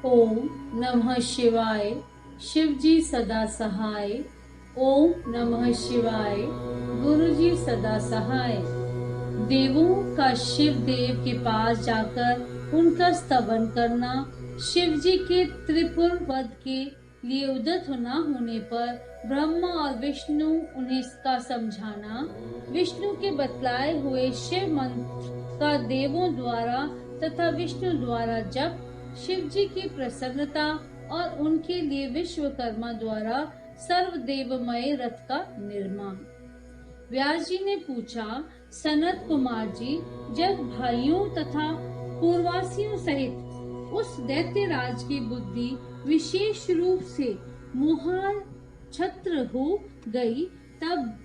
ओम नमः शिवाय। शिव जी सदा सहाय। ओम नमः शिवाय। गुरु जी सदा सहाय। देवों का शिव देव के पास जाकर उनका स्तवन करना, शिव जी के त्रिपुर वध के लिए उद्यत न होने पर ब्रह्मा और विष्णु उन्हें इसका समझाना, विष्णु के बतलाए हुए शिव मंत्र का देवों द्वारा तथा विष्णु द्वारा जप, शिव जी की प्रसन्नता और उनके लिए विश्वकर्मा द्वारा सर्वदेवमय रथ का निर्माण। व्यास जी ने पूछा, सनत कुमार जी, जब भाइयों तथा पूर्ववासियों सहित उस दैत्य राज की बुद्धि विशेष रूप से मोहा छत्र हो गई, तब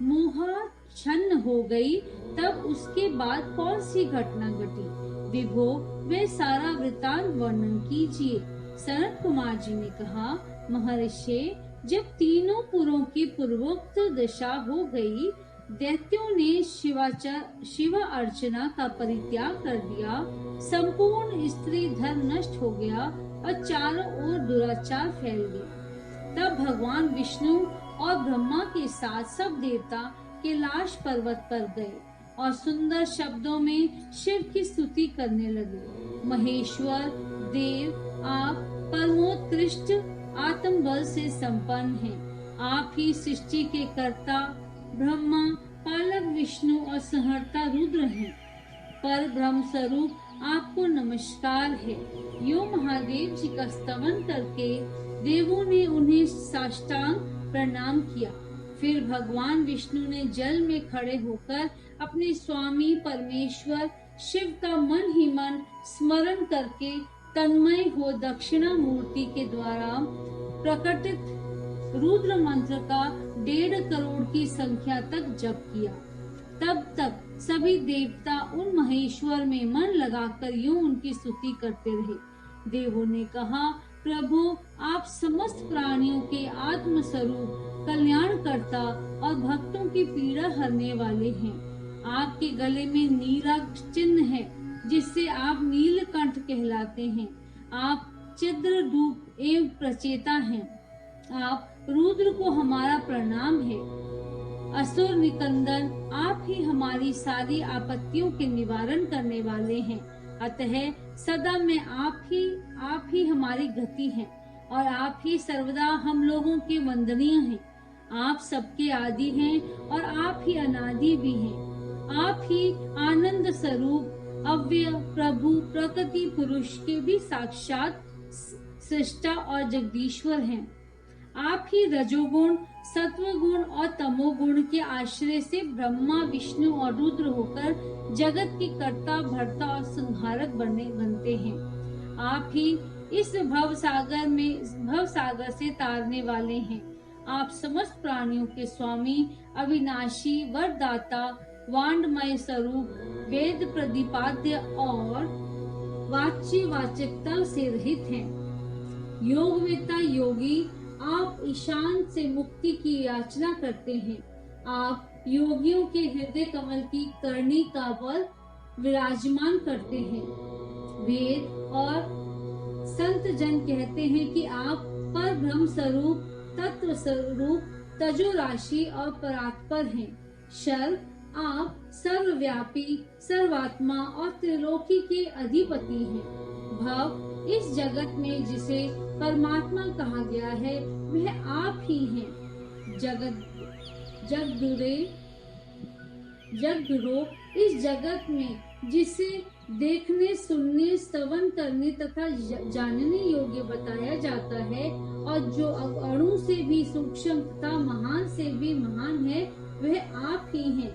मोहाच्छन्न हो गई, तब उसके बाद कौन सी घटना घटी? विभो, वे सारा वृतांत वर्णन कीजिए। सनत कुमार जी ने कहा, महर्षि, जब तीनों पुरों की पूर्वोक्त दशा हो गई, दैत्यों ने शिव अर्चना का परित्याग कर दिया, संपूर्ण स्त्री धर्म नष्ट हो गया और चारों ओर दुराचार फैल गया। तब भगवान विष्णु और ब्रह्मा के साथ सब देवता कैलाश पर्वत पर गए और सुंदर शब्दों में शिव की स्तुति करने लगे। महेश्वर देव, आप परमोत्कृष्ट आत्मबल से संपन्न हैं। आप ही सृष्टि के कर्ता ब्रह्मा, पालक विष्णु और संहर्ता रुद्र हैं। पर ब्रह्म स्वरूप आपको नमस्कार है। यो महादेव जी का स्तवन करके देवों ने उन्हें साष्टांग प्रणाम किया। फिर भगवान विष्णु ने जल में खड़े होकर अपने स्वामी परमेश्वर शिव का मन ही मन स्मरण करके तन्मय हो दक्षिणा मूर्ति के द्वारा प्रकटित रुद्र मंत्र का 1.5 करोड़ की संख्या तक जप किया। तब तक सभी देवता उन महेश्वर में मन लगाकर यूं उनकी स्तुति करते रहे। देवों ने कहा, प्रभु, आप समस्त प्राणियों के आत्म स्वरूप, कल्याणकर्ता और भक्तों की पीड़ा हरने वाले हैं। आपके गले में नीला चिन्ह है, जिससे आप नीलकंठ कहलाते हैं। आप चिद्ररूप एवं प्रचेता हैं। आप रुद्र को हमारा प्रणाम है। असुर निकंदन, आप ही हमारी सारी आपत्तियों के निवारण करने वाले हैं। अतः सदा में आप ही हमारी गति हैं और आप ही सर्वदा हम लोगों के वंदनीय हैं। आप सबके आदि हैं और आप ही अनादि भी हैं। आप ही आनंद स्वरूप, अव्यय, प्रभु, प्रकृति पुरुष के भी साक्षात सृष्टा और जगदीश्वर हैं। आप ही रजोगुण, सत्वगुण और तमोगुण के आश्रय से ब्रह्मा, विष्णु और रुद्र होकर जगत के कर्ता, भर्ता और संहारक बनते हैं। आप ही इस भव सागर से तारने वाले हैं। आप समस्त प्राणियों के स्वामी, अविनाशी, वरदाता, वांडमय स्वरूप, वेद प्रतिपाद्य और वाच्यता से रहित हैं। योगवेता योगी, आप ईशान से मुक्ति की याचना करते हैं। आप योगियों के हृदय कमल की कर्णिका पर विराजमान करते हैं। वेद और संत जन कहते हैं कि आप पर ब्रह्म स्वरूप, तत्व स्वरूप, तजो राशि और परात्पर हैं। शर्व, आप सर्वव्यापी, सर्वात्मा और त्रिलोकी के अधिपति हैं। भव, इस जगत में जिसे परमात्मा कहा गया है, वह आप ही हैं। जगदुरो, इस जगत में जिसे देखने, सुनने, स्तवन करने तथा जानने योग्य बताया जाता है और जो अणु से भी सूक्ष्म तथा महान से भी महान है, वह आप ही हैं।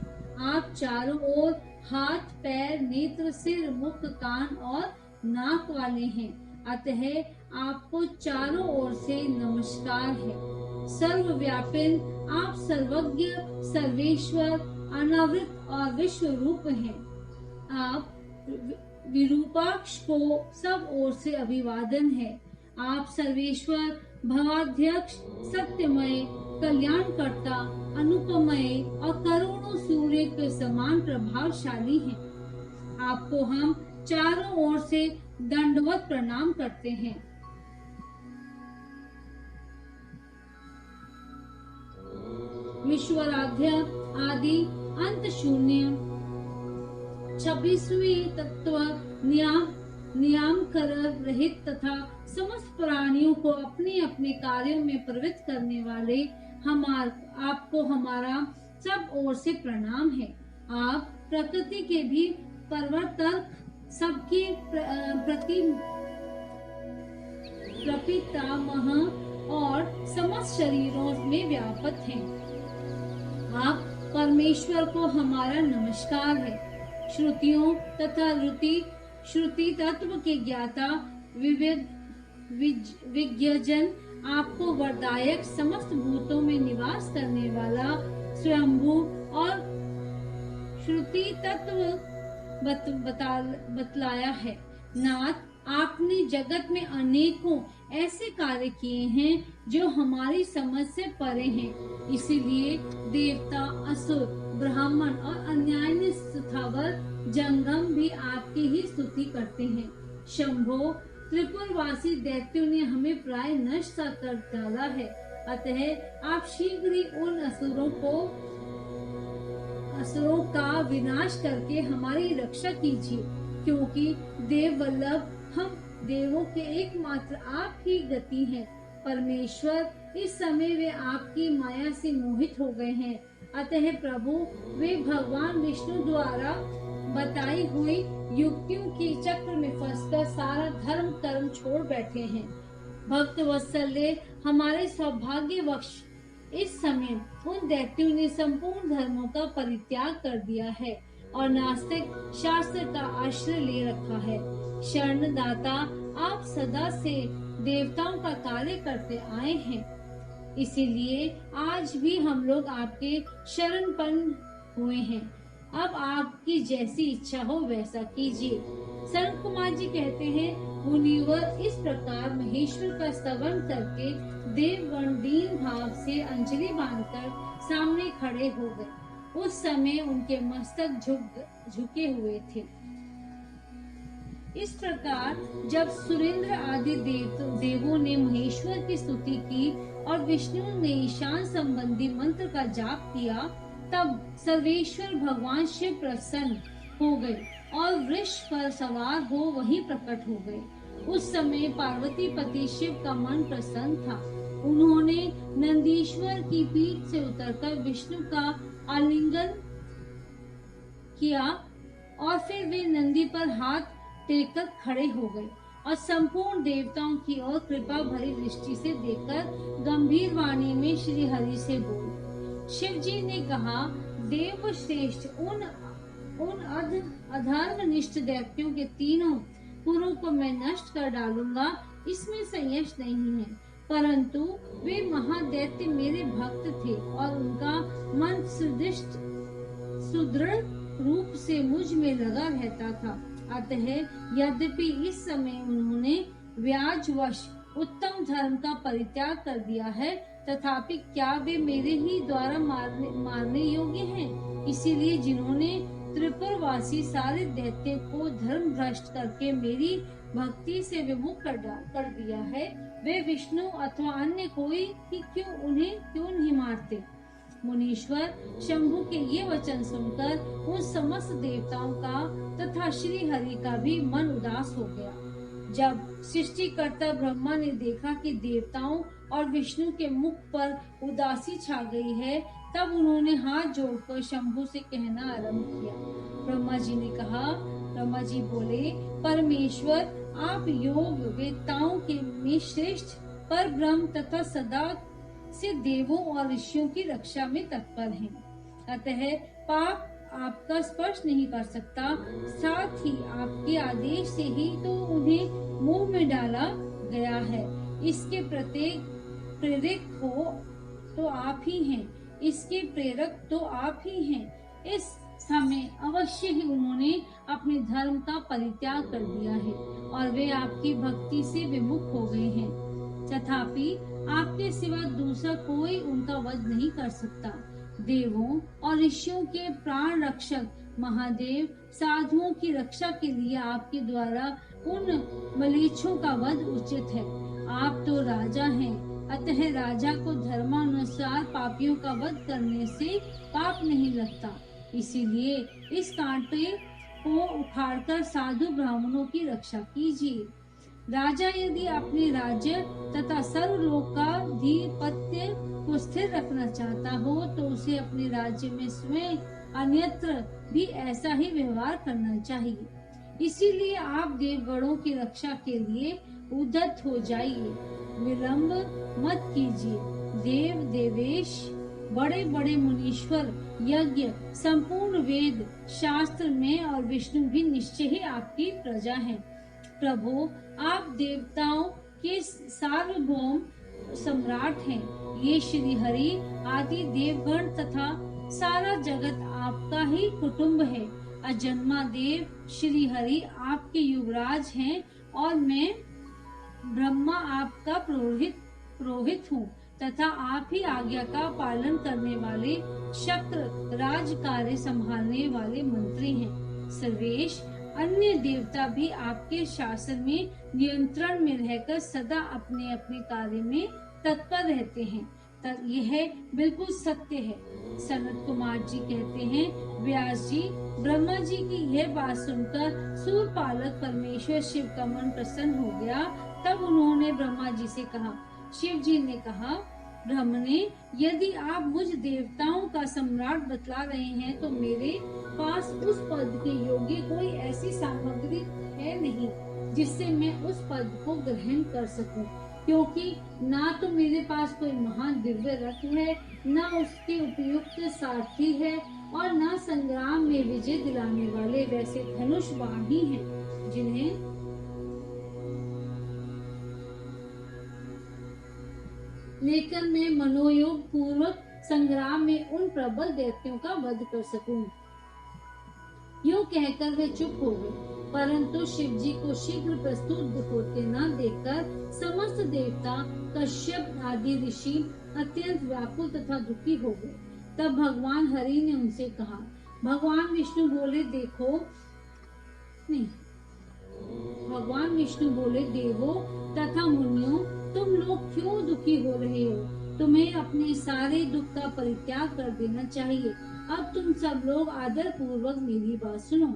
आप चारों ओर हाथ, पैर, नेत्र, सिर, मुख, कान और नाक वाले हैं। अतः आपको चारों ओर से नमस्कार है। सर्वव्यापिन, आप सर्वज्ञ, सर्वेश्वर, अनावृत और विश्व रूप हैं। आप विरूपाक्ष को सब ओर से अभिवादन है। आप सर्वेश्वर, भवाध्यक्ष, सत्यमय, कल्याणकर्ता, अनुपमय और करोड़ों सूर्य के समान प्रभावशाली हैं। आपको हम चारों ओर से दंडवत प्रणाम करते हैं। विश्वराध्य आदि अंत शून्य 26वीं तत्व नियाम कर रहित तथा समस्त प्राणियों को अपने अपने कार्यों में प्रवृत्त करने वाले आपको हमारा सब ओर से प्रणाम है। आप प्रकृति के भी प्रवर्तक, सबके प्रपितामह और समस्त शरीरों में व्यापक हैं। आप परमेश्वर को हमारा नमस्कार है। श्रुतियों तथा श्रुति तत्व के ज्ञाता विज्ञजन, आपको वरदायक, समस्त भूतों में निवास करने वाला स्वयंभू और श्रुति तत्व बतलाया है। नाथ, आपने जगत में अनेकों ऐसे कार्य किए हैं जो हमारी समझ से परे हैं। इसीलिए देवता, असुर, ब्राह्मण और अन्याय स्थावर जंगम भी आपकी ही स्तुति करते हैं। शंभो, त्रिपुरवासी दैत्यों ने हमें प्राय नष्ट कर डाला है, अतः आप शीघ्र ही उन असुरों का विनाश करके हमारी रक्षा कीजिए, क्योंकि देव वल्लभ हम देवों के एकमात्र आप ही गति हैं। परमेश्वर, इस समय वे आपकी माया से मोहित हो गए हैं, अतः प्रभु वे भगवान विष्णु द्वारा बताई हुई युक्तियों के चक्र में फंसकर सारा धर्म कर्म छोड़ बैठे हैं। भक्त वत्सल्य, हमारे सौभाग्यवश इस समय उन दैत्यों ने संपूर्ण धर्मों का परित्याग कर दिया है और नास्तिक शास्त्र का आश्रय ले रखा है। शरणदाता, आप सदा से देवताओं का कार्य करते आए हैं, इसीलिए आज भी हम लोग आपके शरणपन्न हुए हैं। अब आपकी जैसी इच्छा हो वैसा कीजिए। सनत कुमार जी कहते हैं, मुनिवर इस प्रकार महेश्वर का स्तवन करके देवगण दीन भाव से अंजलि बांधकर सामने खड़े हो गए। उस समय उनके मस्तक झुके हुए थे। इस प्रकार जब सुरेंद्र आदि देवों ने महेश्वर की स्तुति की और विष्णु ने ईशान संबंधी मंत्र का जाप किया, तब सर्वेश्वर भगवान शिव प्रसन्न हो गए और वृष पर सवार हो वहीं प्रकट हो गए। उस समय पार्वती पति शिव का मन प्रसन्न था। उन्होंने नंदीश्वर की पीठ से उतरकर विष्णु का आलिंगन किया और फिर वे नंदी पर हाथ टेककर खड़े हो गए और संपूर्ण देवताओं की ओर कृपा भरी दृष्टि से देखकर गंभीर वाणी में श्री हरि से बोले। शिव जी ने कहा, देव श्रेष्ठ, उन अधर्मनिष्ठ दैत्यों के तीनों पुरों को मैं नष्ट कर डालूंगा, इसमें संशय नहीं है। परंतु वे महादैत्य मेरे भक्त थे और उनका मन सुदृढ़ रूप से मुझ में लगा रहता था। अतः यद्यपि इस समय उन्होंने व्याजवश उत्तम धर्म का परित्याग कर दिया है, तथापि क्या वे मेरे ही द्वारा मारने योग्य हैं? इसीलिए जिन्होंने त्रिपुरवासी सारे दैत्य को धर्म भ्रष्ट करके मेरी भक्ति से विमुख कर दिया है, वे विष्णु अथवा अन्य कोई ही उन्हें क्यों नहीं मारते? मुनीश्वर, शंभु के ये वचन सुनकर उन समस्त देवताओं का तथा श्री हरि का भी मन उदास हो गया। जब सृष्टिकर्ता ब्रह्मा ने देखा कि देवताओं और विष्णु के मुख पर उदासी छा गई है, तब उन्होंने हाथ जोड़कर शंभु से कहना आरंभ किया। ब्रह्मा जी बोले, परमेश्वर, आप योग वेत्ताओं के में श्रेष्ठ पर ब्रह्म तथा सदा से देवों और ऋषियों की रक्षा में तत्पर हैं। अतः पाप आपका स्पर्श नहीं कर सकता, साथ ही आपके आदेश से ही तो उन्हें मुंह में डाला गया है। इसके प्रेरक तो आप ही हैं, इसके प्रेरक तो आप ही हैं। इस समय अवश्य ही उन्होंने अपने धर्म का परित्याग कर दिया है और वे आपकी भक्ति से विमुख हो गए हैं। तथापि आपके सिवा दूसरा कोई उनका वध नहीं कर सकता। देवों और ऋषियों के प्राण रक्षक महादेव साधुओं की रक्षा के लिए आपके द्वारा उन मलेच्छों का वध उचित है। आप तो राजा हैं, अतः राजा को धर्मानुसार पापियों का वध करने से पाप नहीं लगता। इसीलिए इस कांटे को उखाड़कर साधु ब्राह्मणों की रक्षा कीजिए। राजा यदि अपने राज्य तथा सर्वलोकाधिपत्य को स्थिर रखना चाहता हो तो उसे अपने राज्य में स्वयं अन्यत्र भी ऐसा ही व्यवहार करना चाहिए। इसीलिए आप देवगणों की रक्षा के लिए उद्यत हो जाइए, विलंब मत कीजिए। देव देवेश, बड़े बड़े मुनीश्वर, यज्ञ, संपूर्ण वेद शास्त्र में और विष्णु भी निश्चय ही आपकी प्रजा हैं। प्रभु, आप देवताओं के सार्वभौम सम्राट हैं। ये श्री हरि आदि देवगण तथा सारा जगत आपका ही कुटुंब है। अजन्मा देव श्री हरि आपके युवराज हैं और मैं ब्रह्मा आपका पुरोहित हूँ तथा आप ही आज्ञा का पालन करने वाले शक्र राज कार्य संभालने वाले मंत्री हैं। सर्वेश, अन्य देवता भी आपके शासन में नियंत्रण में रहकर सदा अपने अपने कार्य में तत्पर रहते हैं। यह बिल्कुल सत्य है। सनत कुमार जी कहते हैं, व्यास जी, ब्रह्मा जी की यह बात सुनकर सूरपालक परमेश्वर शिव का मन प्रसन्न हो गया। तब उन्होंने ब्रह्मा जी से कहा। शिव जी ने कहा, ब्रह्मणे, यदि आप मुझ देवताओं का सम्राट बतला रहे हैं तो मेरे पास उस पद के योग्य कोई ऐसी सामग्री है नहीं जिससे मैं उस पद को ग्रहण कर सकूं, क्योंकि ना तो मेरे पास कोई महान दिव्य रथ है, ना उसके उपयुक्त सारथी है और ना संग्राम में विजय दिलाने वाले वैसे धनुष बाण ही हैं जिन्हें लेकर मैं मनोयोग पूर्वक संग्राम में उन प्रबल दैत्यों का वध कर सकूं। यूं कहकर वे चुप हो गए। परंतु शिव जी को शीघ्र प्रस्तुत होते न देखकर समस्त देवता, कश्यप आदि ऋषि अत्यंत व्याकुल तथा दुखी हो गए। तब भगवान हरि ने उनसे कहा। भगवान विष्णु बोले, भगवान विष्णु बोले, देवों तथा मुनियों, तुम लोग क्यों दुखी हो रहे हो? तुम्हें अपने सारे दुख का परित्याग कर देना चाहिए। अब तुम सब लोग आदर पूर्वक मेरी बात सुनो।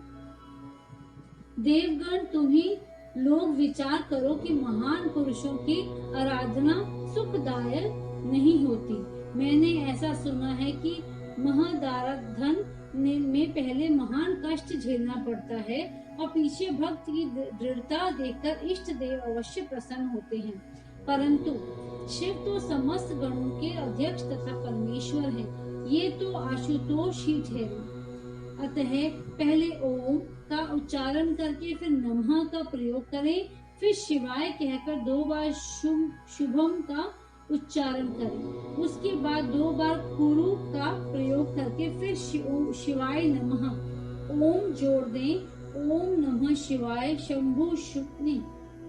देवगण, तुम्ही लोग विचार करो कि महान पुरुषों की आराधना सुखदायक नहीं होती। मैंने ऐसा सुना है कि महादाराधन में पहले महान कष्ट झेलना पड़ता है और पीछे भक्त की दृढ़ता देखकर इष्ट देव अवश्य प्रसन्न होते हैं। परंतु शिव तो समस्त गणों के अध्यक्ष तथा परमेश्वर है, ये तो आशुतोष ही ठहरे। अतः पहले ओम का उच्चारण करके फिर नमः का प्रयोग करें, फिर शिवाय कहकर 2 बार शुभम का उच्चारण करें, उसके बाद 2 बार कुरु का प्रयोग करके फिर शिवाय नमः ओम जोड़ दें। ओम नमः शिवाय शंभु शुक्नि,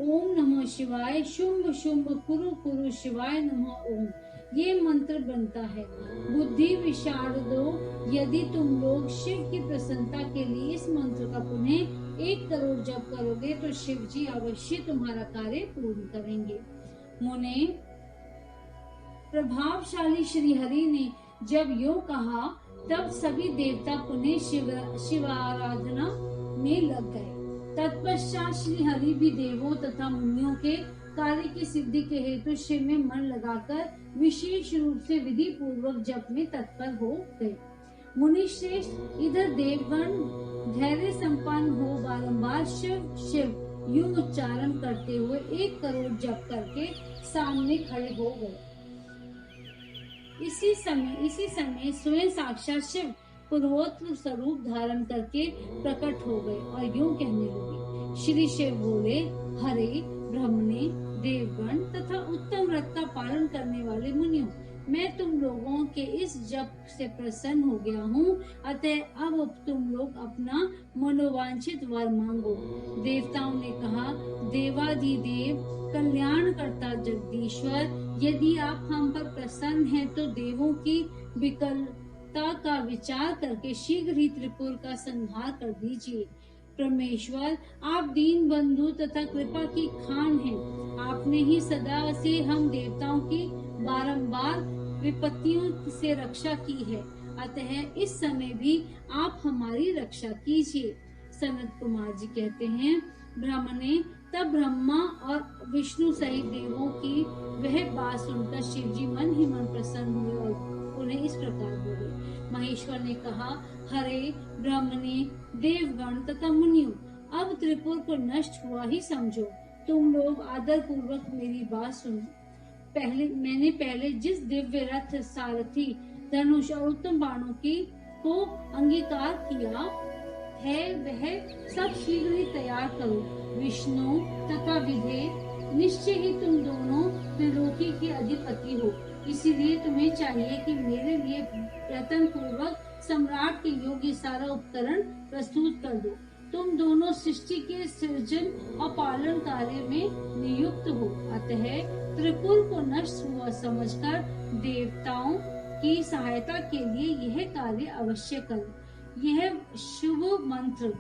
ओम नमः शिवाय शुंभ शुंभ कुरु कुरु शिवाय नमः ओम। ये मंत्र बनता है। बुद्धि विशारदो, यदि तुम लोग शिव की प्रसन्नता के लिए इस मंत्र का पुनः 1 करोड़ जप करोगे तो शिव जी अवश्य तुम्हारा कार्य पूर्ण करेंगे। मुने, प्रभावशाली श्री हरि ने जब यूं कहा तब सभी देवता पुनः शिवाराधना में लग गए। तत्पश्चात श्री हरि भी देवों तथा मुनियों के कार्य की सिद्धि के हेतु शिव में मन लगाकर विशेष रूप से विधि पूर्वक जप में तत्पर हो गए। मुनि श्रेष्ठ, इधर देवगण धैर्य संपन्न हो बारंबार शिव शिव यूं उच्चारण करते हुए 1 करोड़ जप करके सामने खड़े हो गए। इसी समय स्वयं साक्षात शिव पूर्वोत्तर स्वरूप धारण करके प्रकट हो गए और यूं कहने लगे। श्री शिव बोले, हरे ब्रह्मणे, देवगण तथा उत्तम व्रत का पालन करने वाले मुनियों, मैं तुम लोगों के इस जप से प्रसन्न हो गया हूँ। अतः अब तुम लोग अपना मनोवांछित वर मांगो। देवताओं ने कहा, देवाधिदेव कल्याण करता जगदीश्वर, यदि आप हम पर प्रसन्न हैं तो देवों की आवश्यकता का विचार करके शीघ्र ही त्रिपुर का संहार कर दीजिए। परमेश्वर, आप दीन बंधु तथा कृपा की खान हैं। आपने ही सदा से हम देवताओं की बारंबार विपत्तियों से रक्षा की है, अतः इस समय भी आप हमारी रक्षा कीजिए। सनत कुमार जी कहते हैं, ब्राह्मणे, तब ब्रह्मा और विष्णु सहित देवों की वह बात सुनकर शिव जी मन ही मन प्रसन्न हुए और उन्हें इस प्रकार बोले। महेश्वर ने कहा, हरे ब्राह्मणे, देवगण तथा मुनियों, अब त्रिपुर को नष्ट हुआ ही समझो। तुम लोग आदर पूर्वक मेरी बात सुनो। मैंने पहले जिस दिव्य रथ, सारथी, धनुष और उत्तम बाणों की को अंगीकार किया है, वह सब शीघ्र ही तैयार करो। विष्णु तथा विधे, निश्चय ही तुम दोनों त्रिलोकी के अधिपति हो, इसीलिए तुम्हें चाहिए कि मेरे लिए यत्न पूर्वक सम्राट के योग्य सारा उपकरण प्रस्तुत कर दो। तुम दोनों सृष्टि के सृजन और पालन कार्य में नियुक्त हो, अतः त्रिपुर को नष्ट हुआ समझकर देवताओं की सहायता के लिए यह कार्य अवश्य करो। यह शुभ मंत्र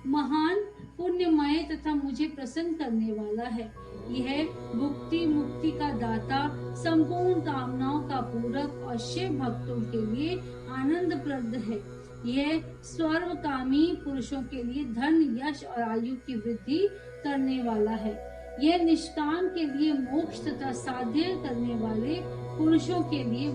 महान पुण्यमय तथा मुझे प्रसन्न करने वाला है। यह भुक्ति मुक्ति का दाता, संपूर्ण कामनाओं का पूरक और शिव भक्तों के लिए आनंद प्रद है। यह स्वर्गकामी पुरुषों के लिए धन, यश और आयु की वृद्धि करने वाला है। यह निष्काम के लिए मोक्ष तथा साध्य करने वाले पुरुषों के लिए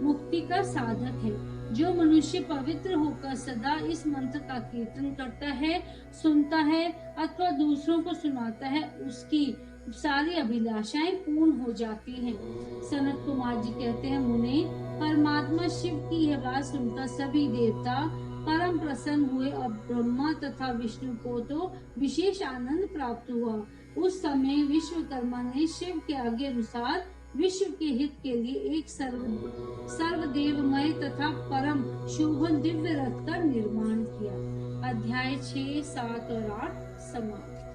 मुक्ति का साधक है। जो मनुष्य पवित्र होकर सदा इस मंत्र का कीर्तन करता है, सुनता है अथवा दूसरों को सुनाता है, उसकी सारी अभिलाषाएं पूर्ण हो जाती हैं। सनत कुमार जी कहते हैं, मुने, परमात्मा शिव की यह बात सुनकर सभी देवता परम प्रसन्न हुए और ब्रह्मा तथा विष्णु को तो विशेष आनंद प्राप्त हुआ। उस समय विश्वकर्मा ने शिव के आज्ञा अनुसार विश्व के हित के लिए एक सर्वदेवमय तथा परम शुभ दिव्य रथ का निर्माण किया। अध्याय 6, 7 और 8 समाप्त।